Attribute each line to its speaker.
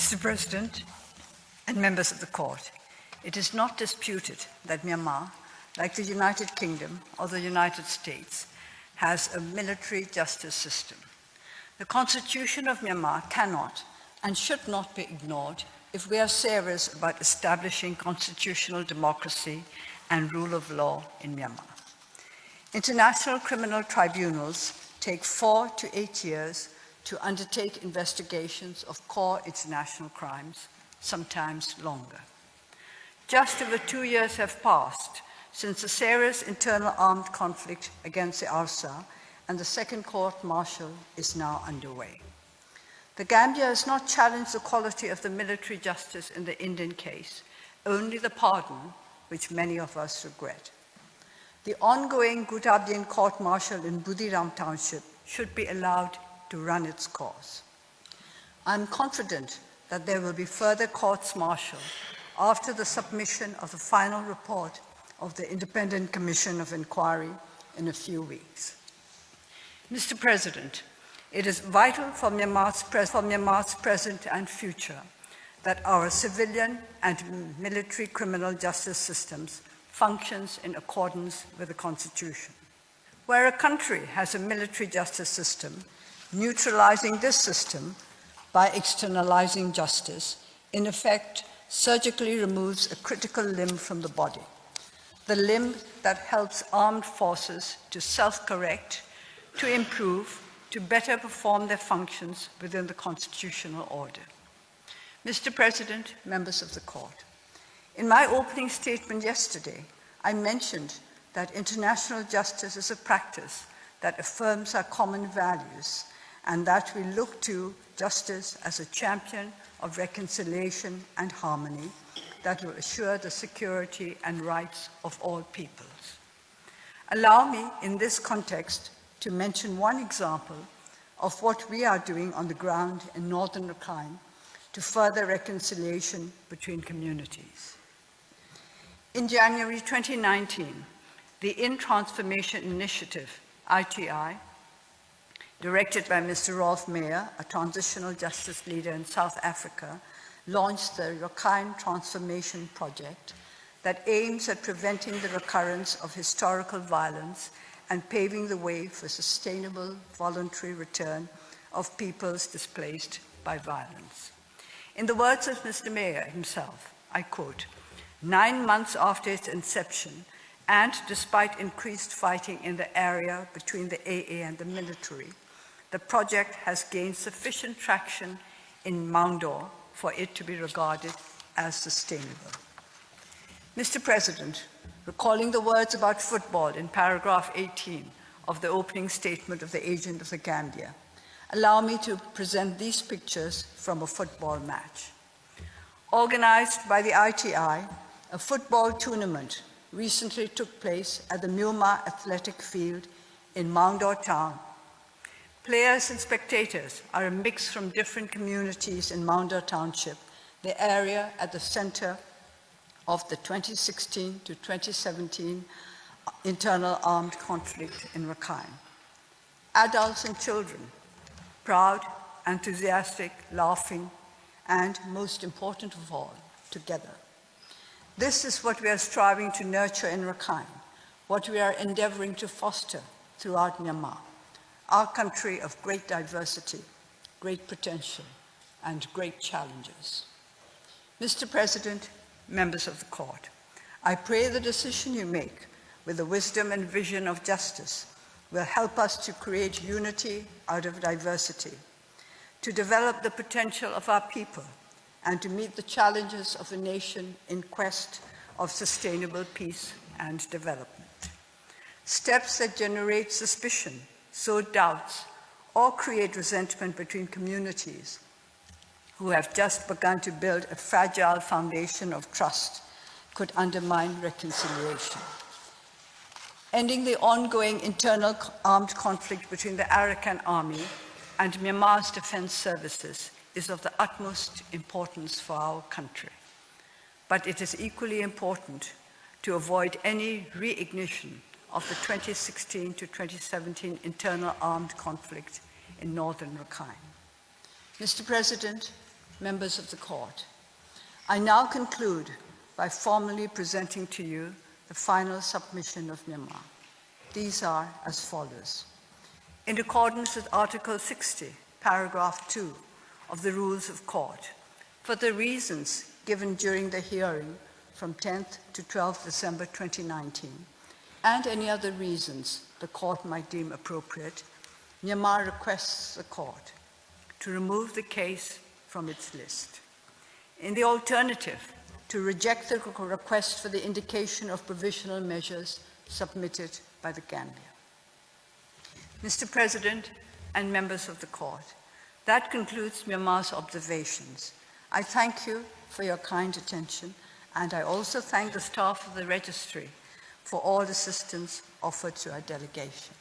Speaker 1: Mr. President and members of the court, it is not disputed that Myanmar, like the United Kingdom or the United States, has a military justice system. The Constitution of Myanmar cannot and should not be ignored if we are serious about establishing constitutional democracy and rule of law in Myanmar. International criminal tribunals take 4 to 8 years to undertake investigations of core international crimes, sometimes longer. Just over 2 years have passed since the serious internal armed conflict against the ARSA, and the second court-martial is now underway. The Gambia has not challenged the quality of the military justice in the Indian case, only the pardon, which many of us regret. The ongoing Gutabian court-martial in Budiram Township should be allowed to run its course. I'm confident that there will be further courts-martial after the submission of the final report of the Independent Commission of Inquiry in a few weeks. Mr. President, it is vital for Myanmar's present and future that our civilian and military criminal justice systems functions in accordance with the Constitution. Where a country has a military justice system, neutralizing this system by externalizing justice, in effect, surgically removes a critical limb from the body, the limb that helps armed forces to self-correct, to improve, to better perform their functions within the constitutional order. Mr. President, members of the court, in my opening statement yesterday, I mentioned that international justice is a practice that affirms our common values and that we look to justice as a champion of reconciliation and harmony that will assure the security and rights of all peoples. Allow me, in this context, to mention one example of what we are doing on the ground in northern Rakhine to further reconciliation between communities. In January 2019, the In Transformation Initiative, ITI, directed by Mr. Rolf Meyer, a transitional justice leader in South Africa, launched the Rakhine Transformation Project that aims at preventing the recurrence of historical violence and paving the way for sustainable, voluntary return of peoples displaced by violence. In the words of Mr. Meyer himself, I quote, 9 months after its inception, and despite increased fighting in the area between the AA and the military, the project has gained sufficient traction in Maungdaw for it to be regarded as sustainable. Mr. President, recalling the words about football in paragraph 18 of the opening statement of the agent of the Gambia, allow me to present these pictures from a football match. Organized by the ITI, a football tournament recently took place at the Myanmar Athletic Field in Maungdaw Town. Players and spectators are a mix from different communities in Maungdaw Township, the area at the center of the 2016 to 2017 internal armed conflict in Rakhine. Adults and children, proud, enthusiastic, laughing, and most important of all, together. This is what we are striving to nurture in Rakhine, what we are endeavoring to foster throughout Myanmar, our country of great diversity, great potential, and great challenges. Mr. President, members of the court, I pray the decision you make with the wisdom and vision of justice will help us to create unity out of diversity, to develop the potential of our people, and to meet the challenges of a nation in quest of sustainable peace and development. Steps that generate suspicion, sow doubts, or create resentment between communities who have just begun to build a fragile foundation of trust could undermine reconciliation. Ending the ongoing internal armed conflict between the Arakan Army and Myanmar's defense services is of the utmost importance for our country. But it is equally important to avoid any reignition of the 2016 to 2017 internal armed conflict in northern Rakhine. Mr. President, members of the court, I now conclude by formally presenting to you the final submission of Myanmar. These are as follows. In accordance with Article 60, paragraph 2 of the Rules of Court, for the reasons given during the hearing from 10th to 12th December 2019, and any other reasons the court might deem appropriate, Myanmar requests the court to remove the case from its list. In the alternative, to reject the request for the indication of provisional measures submitted by the Gambia. Mr. President and members of the court, that concludes Myanmar's observations. I thank you for your kind attention, and I also thank the staff of the registry for all assistance offered to our delegation.